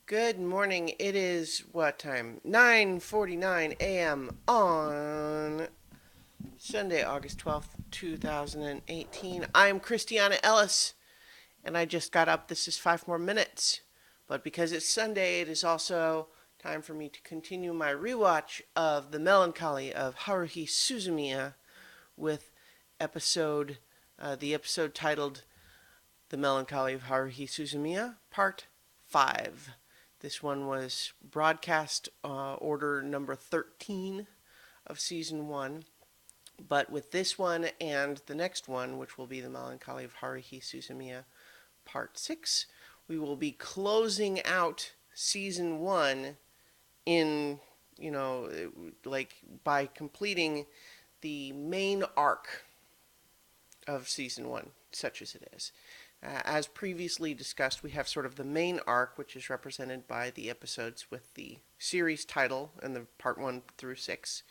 Good morning. It is what time? 9:49 a.m. on Sunday, August 12th, 2018. I'm Christiana Ellis, and I just got up. This is 5 more minutes. But because it's Sunday, it is also time for me to continue my rewatch of The Melancholy of Haruhi Suzumiya with the episode titled The Melancholy of Haruhi Suzumiya, Part 5. This one was broadcast order number 13 of season 1. But with this one and the next one, which will be The Melancholy of Haruhi Suzumiya Part 6, we will be closing out season 1 in, like by completing the main arc of season 1, such as it is. As previously discussed, we have sort of the main arc, which is represented by the episodes with the series title and the part 1 through 6.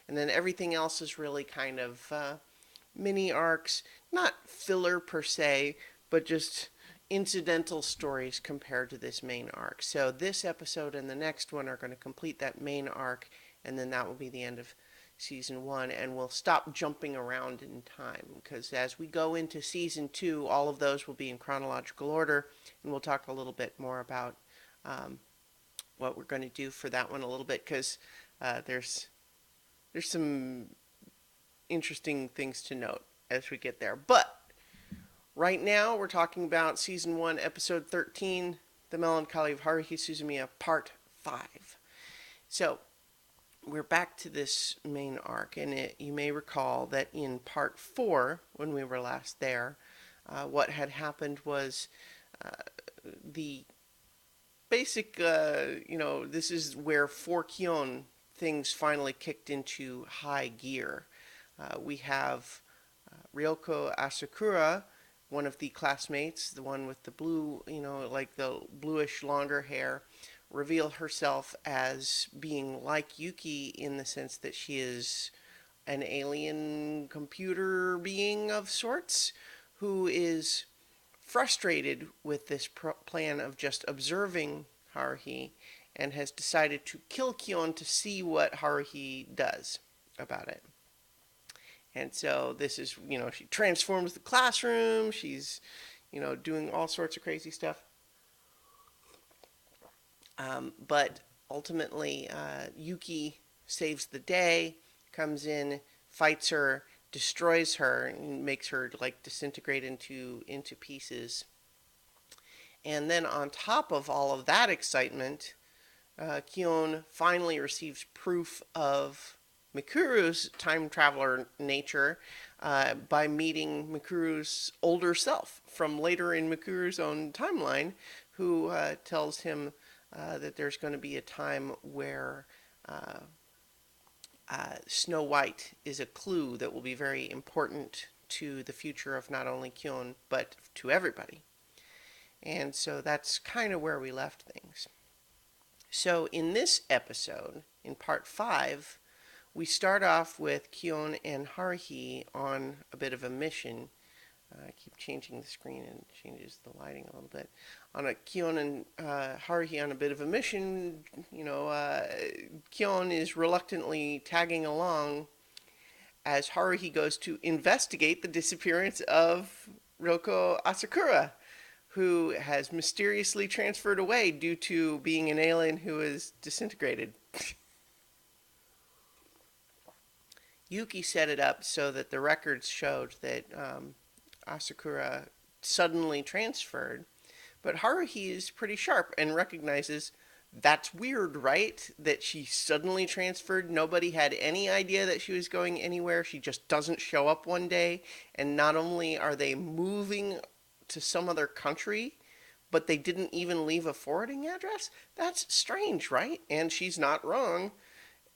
And then everything else is really kind of mini arcs, not filler per se, but just incidental stories compared to this main arc. So this episode and the next one are going to complete that main arc, and then that will be the end of season 1, and we'll stop jumping around in time, because as we go into season 2, all of those will be in chronological order, and we'll talk a little bit more about what we're going to do for that one a little bit, because there's some interesting things to note as we get there. But right now we're talking about season 1, episode 13, The Melancholy of Haruhi Suzumiya, part 5. So we're back to this main arc, and you may recall that in part 4, when we were last there, what had happened was the basic, this is where for Kyon things finally kicked into high gear. We have Ryoko Asakura, one of the classmates, the one with the blue, like the bluish longer hair, reveal herself as being like Yuki in the sense that she is an alien computer being of sorts who is frustrated with this plan of just observing Haruhi and has decided to kill Kyon to see what Haruhi does about it. And so this is, she transforms the classroom, she's, doing all sorts of crazy stuff. But ultimately, Yuki saves the day, comes in, fights her, destroys her, and makes her like disintegrate into pieces. And then on top of all of that excitement, Kyon finally receives proof of Mikuru's time traveler nature by meeting Mikuru's older self from later in Mikuru's own timeline, who tells him that there's going to be a time where Snow White is a clue that will be very important to the future of not only Kyon, but to everybody. And so that's kind of where we left things. So in this episode, in part 5, we start off with Kyon and Haruhi on a bit of a mission. I keep changing the screen and it changes the lighting a little bit. On a Kyon and Haruhi on a bit of a mission, Kyon is reluctantly tagging along as Haruhi goes to investigate the disappearance of Ryoko Asakura, who has mysteriously transferred away due to being an alien who is disintegrated. Yuki set it up so that the records showed that Asakura suddenly transferred, but Haruhi is pretty sharp and recognizes that's weird, right? That she suddenly transferred. Nobody had any idea that she was going anywhere. She just doesn't show up one day, and not only are they moving to some other country, but they didn't even leave a forwarding address? That's strange, right? And she's not wrong.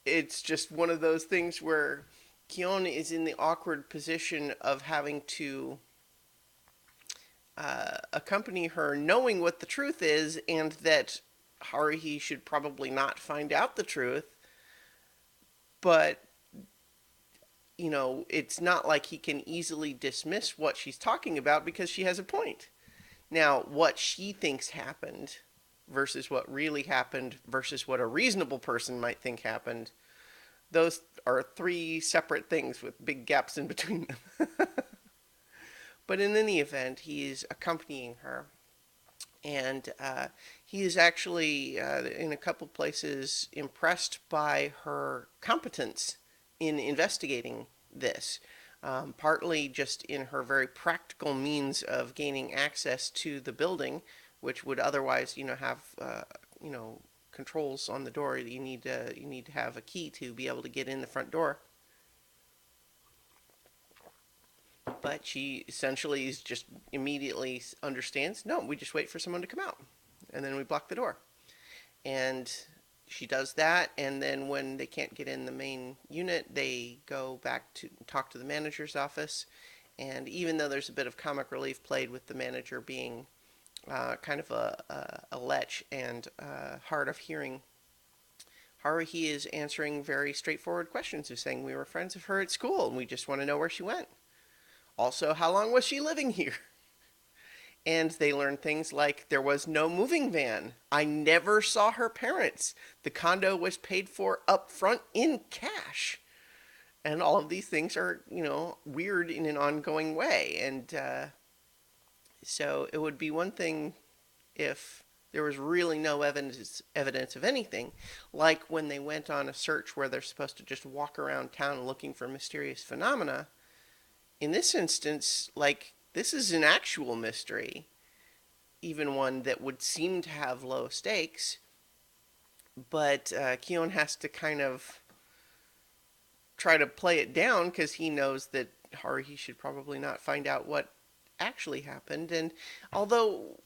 It's just one of those things where Kyon is in the awkward position of having to accompany her, knowing what the truth is, and that Haruhi should probably not find out the truth. But, it's not like he can easily dismiss what she's talking about because she has a point. Now, what she thinks happened versus what really happened versus what a reasonable person might think happened. Those are three separate things with big gaps in between them. But in any event, he's accompanying her. And he is actually, in a couple places, impressed by her competence in investigating this. Partly just in her very practical means of gaining access to the building, which would otherwise, have, controls on the door. You need to have a key to be able to get in the front door. But she essentially is just immediately understands, no, we just wait for someone to come out, and then we block the door. And she does that, and then when they can't get in the main unit, they go back to talk to the manager's office. And even though there's a bit of comic relief played with the manager being kind of a lech and hard of hearing, Haruhi is answering very straightforward questions. He's saying, we were friends of her at school, and we just want to know where she went. Also, how long was she living here? And they learn things like there was no moving van. I never saw her parents. The condo was paid for up front in cash. And all of these things are, weird in an ongoing way. And so it would be one thing if there was really no evidence of anything, like when they went on a search where they're supposed to just walk around town looking for mysterious phenomena. In this instance, this is an actual mystery, even one that would seem to have low stakes, but Kyon has to kind of try to play it down because he knows that Haruhi should probably not find out what actually happened. And although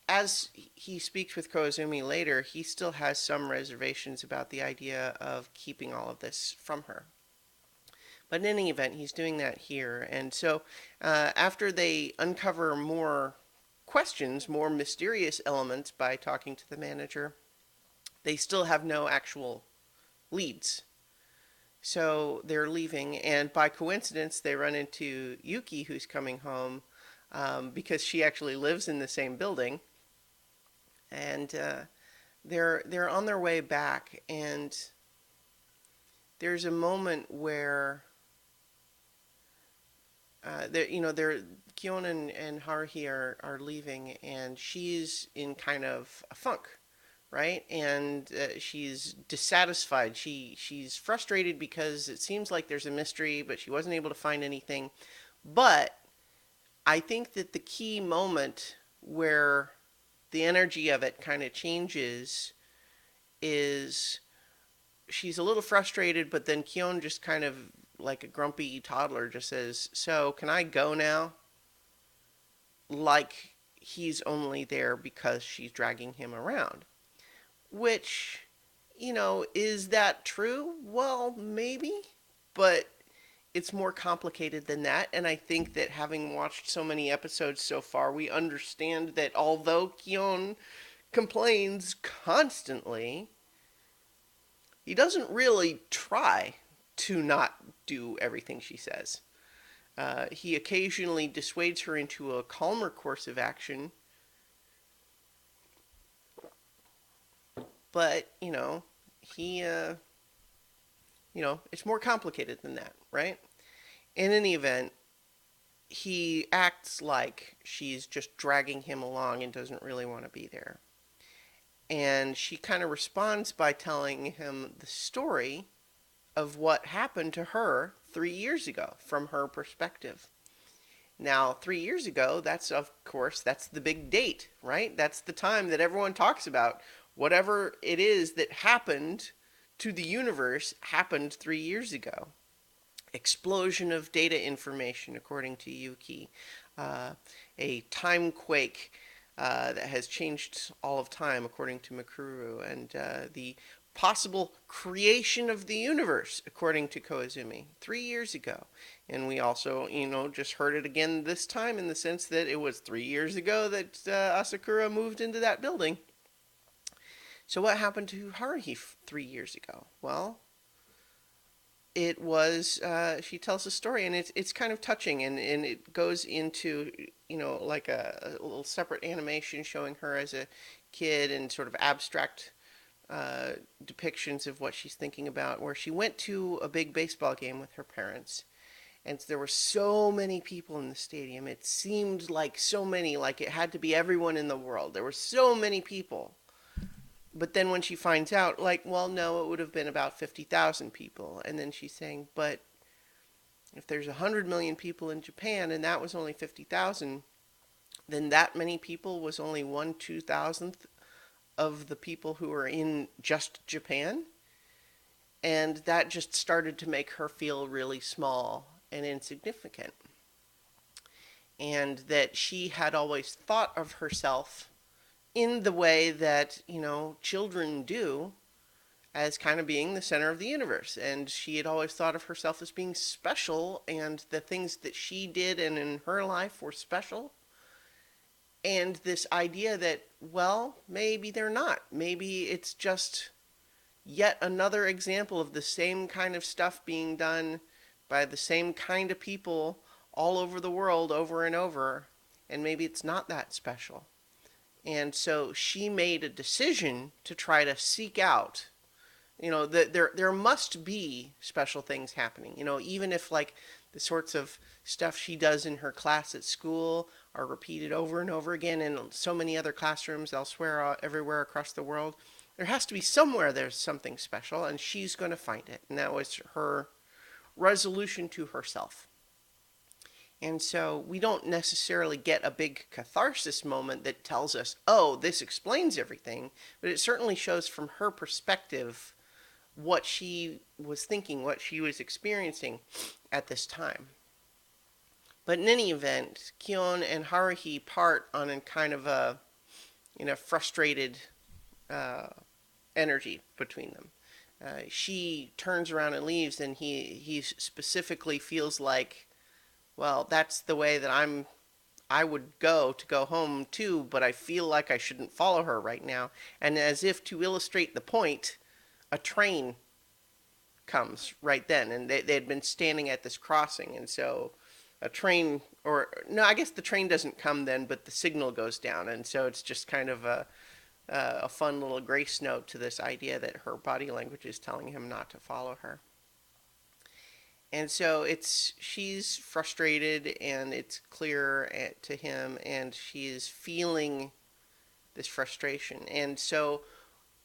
as he speaks with Koizumi later, he still has some reservations about the idea of keeping all of this from her. But in any event, he's doing that here. And so after they uncover more questions, more mysterious elements by talking to the manager, they still have no actual leads. So they're leaving, and by coincidence, they run into Yuki, who's coming home, because she actually lives in the same building. And they're on their way back, and there's a moment where Kyon and Haruhi are leaving, and she's in kind of a funk, right? And she's dissatisfied. She's frustrated because it seems like there's a mystery, but she wasn't able to find anything. But I think that the key moment where the energy of it kind of changes is she's a little frustrated, but then Kyon just kind of like a grumpy toddler just says, so can I go now? Like he's only there because she's dragging him around. Which, is that true? Well, maybe, but it's more complicated than that. And I think that having watched so many episodes so far, we understand that although Kyon complains constantly, he doesn't really try to not do everything she says. He occasionally dissuades her into a calmer course of action. But, it's more complicated than that, right? In any event, he acts like she's just dragging him along and doesn't really want to be there. And she kind of responds by telling him the story of what happened to her 3 years ago from her perspective. Now, 3 years ago, that's the big date, right? That's the time that everyone talks about. Whatever it is that happened to the universe happened 3 years ago. Explosion of data information, according to Yuki. A time quake that has changed all of time, according to Makuru. And the possible creation of the universe, according to Koizumi, 3 years ago. And we also, just heard it again this time in the sense that it was 3 years ago that Asakura moved into that building. So what happened to Haruhi 3 years ago? Well, it was she tells a story, and it's kind of touching, and it goes into like a little separate animation showing her as a kid and sort of abstract depictions of what she's thinking about, where she went to a big baseball game with her parents, and there were so many people in the stadium. It seemed like so many, like it had to be everyone in the world. There were so many people. But then when she finds out, like, well, no, it would have been about 50,000 people. And then she's saying, but if there's 100 million people in Japan and that was only 50,000, then that many people was only 1/2000th of the people who are in just Japan. And that just started to make her feel really small and insignificant. And that she had always thought of herself in the way that, children do, as kind of being the center of the universe. And she had always thought of herself as being special, and the things that she did and in her life were special. And this idea that, well, maybe they're not. Maybe it's just yet another example of the same kind of stuff being done by the same kind of people all over the world over and over. And maybe it's not that special. And so she made a decision to try to seek out, that there must be special things happening. Even if like the sorts of stuff she does in her class at school are repeated over and over again in so many other classrooms elsewhere, everywhere across the world, there has to be somewhere there's something special, and she's going to find it. And that was her resolution to herself. And so we don't necessarily get a big catharsis moment that tells us, oh, this explains everything, but it certainly shows from her perspective what she was thinking, what she was experiencing at this time. But in any event, Kyon and Haruhi part on a kind of a frustrated energy between them. She turns around and leaves, and he specifically feels like, well, that's the way that I would go to go home too, but I feel like I shouldn't follow her right now. And as if to illustrate the point, a train comes right then, and they had been standing at this crossing, and so a train, or no, I guess the train doesn't come then, but the signal goes down, and so it's just kind of a fun little grace note to this idea that her body language is telling him not to follow her. And so she's frustrated, and it's clear to him, and she is feeling this frustration. And so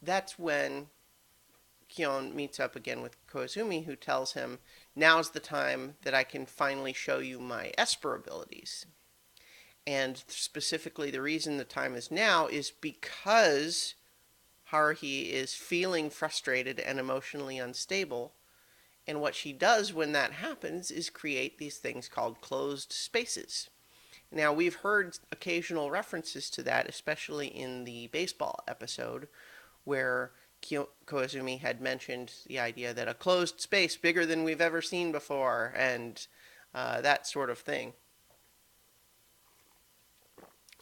that's when Kyon meets up again with Koizumi, who tells him, now's the time that I can finally show you my Esper abilities. And specifically, the reason the time is now is because Haruhi is feeling frustrated and emotionally unstable. And what she does when that happens is create these things called closed spaces. Now, we've heard occasional references to that, especially in the baseball episode, where Koizumi had mentioned the idea that a closed space bigger than we've ever seen before, and that sort of thing.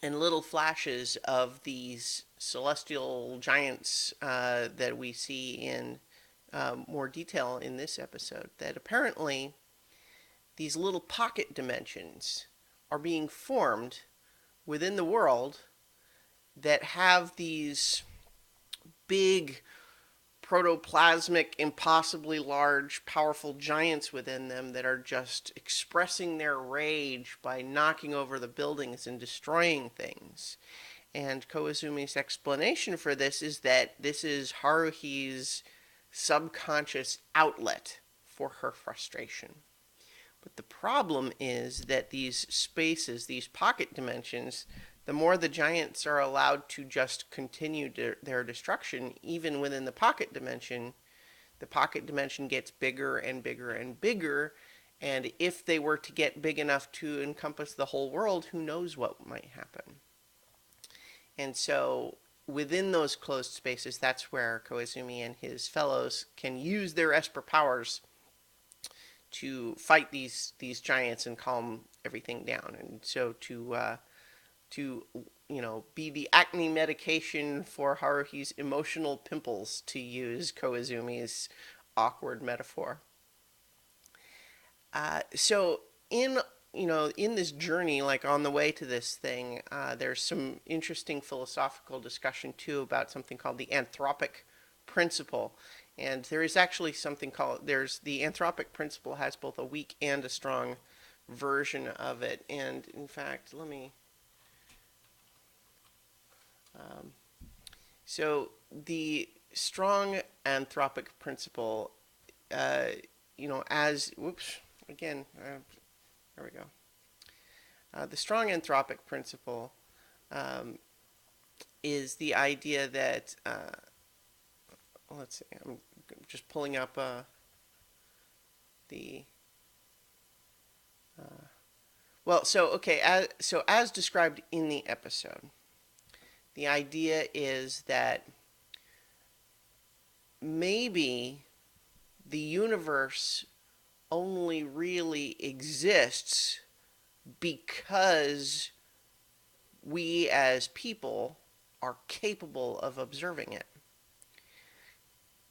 And little flashes of these celestial giants that we see in more detail in this episode, that apparently these little pocket dimensions are being formed within the world that have these big protoplasmic, impossibly large, powerful giants within them that are just expressing their rage by knocking over the buildings and destroying things. And Koizumi's explanation for this is that this is Haruhi's subconscious outlet for her frustration. But the problem is that these spaces, these pocket dimensions, the more the giants are allowed to just continue their destruction, even within the pocket dimension gets bigger and bigger and bigger. And if they were to get big enough to encompass the whole world, who knows what might happen. And so within those closed spaces, that's where Koizumi and his fellows can use their Esper powers to fight these giants and calm everything down. And so to be the acne medication for Haruhi's emotional pimples, to use Koizumi's awkward metaphor. So in in this journey, like on the way to this thing, there's some interesting philosophical discussion too about something called the anthropic principle. And there is actually something called there's the anthropic principle has both a weak and a strong version of it. And in fact, let me. Um, so the strong anthropic principle, uh, as whoops again. There we go. The strong anthropic principle um, is the idea that, let's see, I'm just pulling up the, well, so, okay, as described in the episode, the idea is that maybe the universe only really exists because we as people are capable of observing it.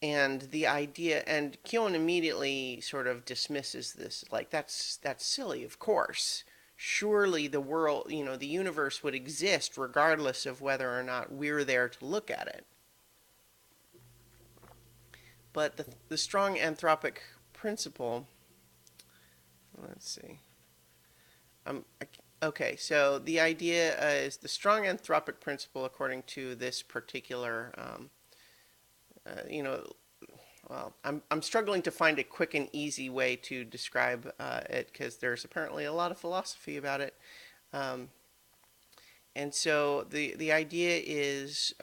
And the idea, and Kyon immediately sort of dismisses this, like that's silly, of course. Surely the world, the universe would exist regardless of whether or not we're there to look at it. But the strong anthropic principle, let's see. Okay, so the idea is the strong anthropic principle, according to this particular, well, I'm struggling to find a quick and easy way to describe it because there's apparently a lot of philosophy about it. And so the idea is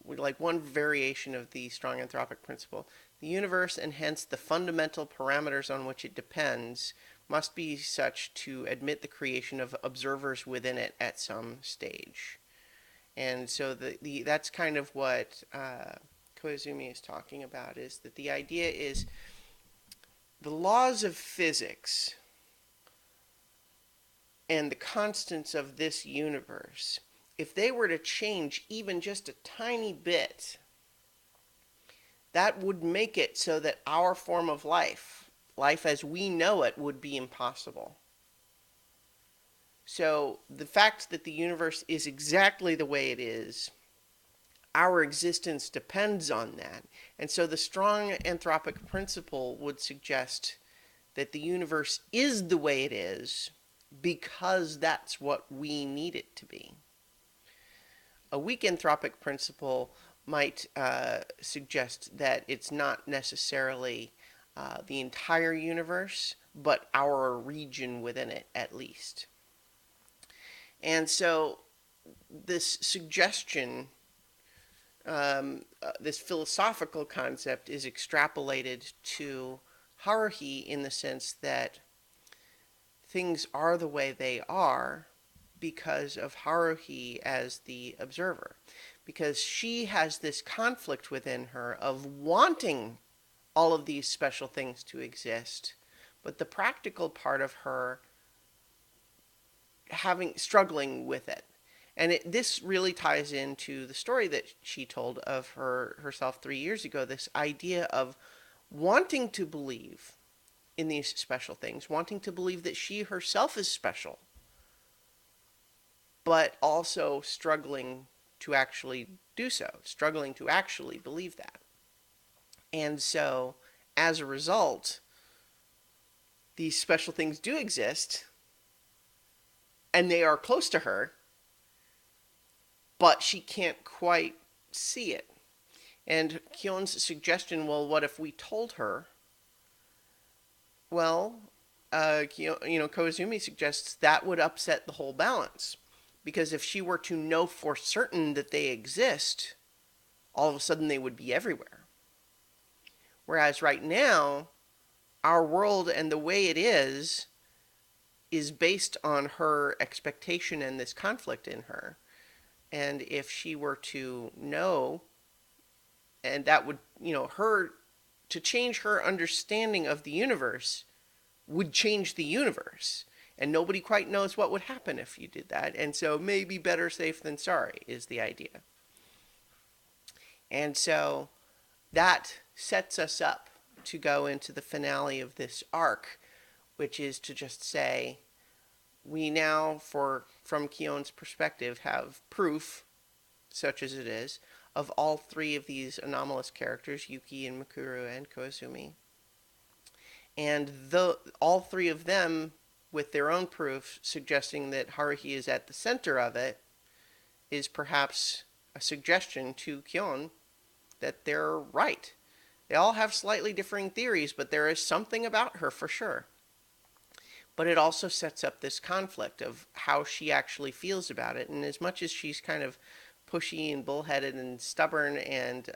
like one variation of the strong anthropic principle. The universe and hence the fundamental parameters on which it depends must be such to admit the creation of observers within it at some stage. And so that's kind of what Koizumi is talking about, is that the idea is the laws of physics and the constants of this universe, if they were to change even just a tiny bit, that would make it so that our form of life as we know it, would be impossible. So the fact that the universe is exactly the way it is, our existence depends on that. And so the strong anthropic principle would suggest that the universe is the way it is because that's what we need it to be. A weak anthropic principle might suggest that it's not necessarily the entire universe, but our region within it at least. And so this suggestion, this philosophical concept, is extrapolated to Haruhi in the sense that things are the way they are because of Haruhi as the observer. Because she has this conflict within her of wanting all of these special things to exist, but the practical part of her struggling with it. And this really ties into the story that she told of herself 3 years ago, this idea of wanting to believe in these special things, wanting to believe that she herself is special, but also struggling to actually do so, struggling to actually believe that. And so, as a result, these special things do exist, and they are close to her, but she can't quite see it. And Kyon's suggestion, well, what if we told her? Well, Koizumi suggests that would upset the whole balance. Because if she were to know for certain that they exist, all of a sudden they would be everywhere. Whereas right now, our world and the way it is based on her expectation and this conflict in her. And if she were to know, and that would, to change her understanding of the universe would change the universe. And nobody quite knows what would happen if you did that. And so maybe better safe than sorry is the idea. And so that sets us up to go into the finale of this arc, which is to just say, we now, from Kion's perspective, have proof, such as it is, of all three of these anomalous characters, Yuki and Mikuru and Koizumi. And all three of them, with their own proof, suggesting that Haruhi is at the center of it, is perhaps a suggestion to Kion that they're right. They all have slightly differing theories, but there is something about her for sure. But it also sets up this conflict of how she actually feels about it. And as much as she's kind of pushy and bullheaded and stubborn and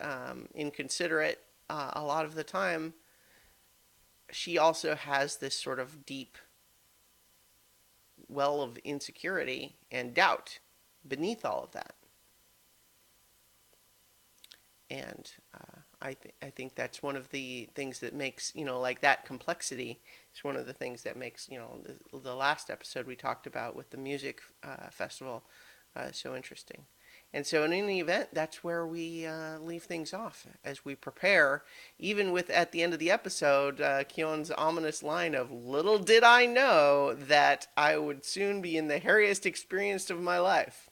inconsiderate a lot of the time, she also has this sort of deep well of insecurity and doubt beneath all of that. And I think that's one of the things that makes, like that complexity is one of the things that makes, the last episode we talked about with the music festival so interesting. And so in any event, that's where we leave things off as we prepare, even with at the end of the episode, Kion's ominous line of, "Little did I know that I would soon be in the hairiest experience of my life."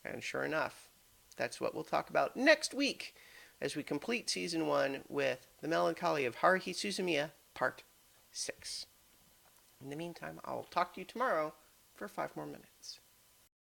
And sure enough, that's what we'll talk about next week as we complete Season 1 with The Melancholy of Haruhi Suzumiya, Part 6. In the meantime, I'll talk to you tomorrow for 5 more minutes.